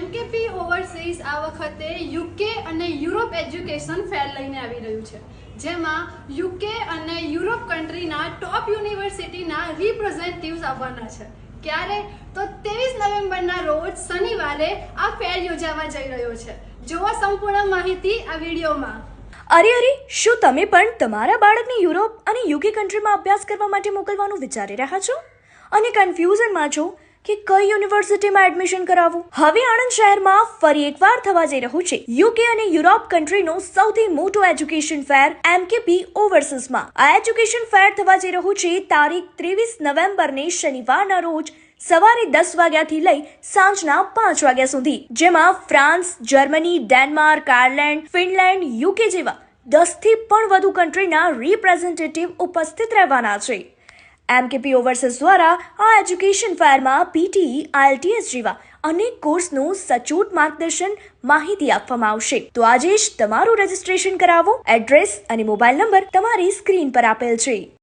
એમકેપી overseas આ વખતે UK અને યુરોપ એજ્યુકેશન ફેર લઈને આવી રહ્યું છે, જેમાં યુકે અને યુરોપ કન્ટ્રીના ટોપ યુનિવર્સિટીના રિપ્રેઝેન્ટેટિવ્સ આવવાના છે. ક્યારે? તો 23 નવેમ્બરના રોજ શનિવારે આ ફેર યોજાવા જઈ રહ્યો છે. જોવા સંપૂર્ણ માહિતી આ વિડીયોમાં. અરે શું તમે પણ તમારા બાળકને યુરોપ અને યુકે કન્ટ્રીમાં અભ્યાસ કરવા માટે મોકલવાનું વિચારી રહ્યા છો અને કન્ફ્યુઝનમાં છો કે કઈ યુનિવર્સિટીમાં એડમિશન કરાવવું? હવે આણંદ શહેરમાં ફરી એકવાર થવા જઈ રહ્યું છે યુકે અને યુરોપ કન્ટ્રીનો સૌથી મોટો એજ્યુકેશન ફેર એમકેપી ઓવરસીઝમાં. આ એજ્યુકેશન ફેર થવા જઈ રહ્યું છે તારીખ 23 નવેમ્બરને શનિવારના રોજ સવારે 10 વાગ્યાથી લઈ સાંજના 5 વાગ્યા સુધી, જેમાં France, Germany, Denmark, Ireland, Finland, UK જેવા 10 થી પણ વધુ કન્ટ્રીના રિપ્રેઝેન્ટેટિવ ઉપસ્થિત રહેવાના છે. એમકેપી ઓવરસીઝ દ્વારા આ એજ્યુકેશન ફેરમાં પીટીઈ, આઈએલટીએસ જેવા અનેક કોર્સનું સચોટ માર્ગદર્શન માહિતી આપવામાં આવશે. તો આજે જ તમારું રજીસ્ટ્રેશન કરાવો. એડ્રેસ અને મોબાઈલ નંબર તમારી સ્ક્રીન પર આપેલ છે.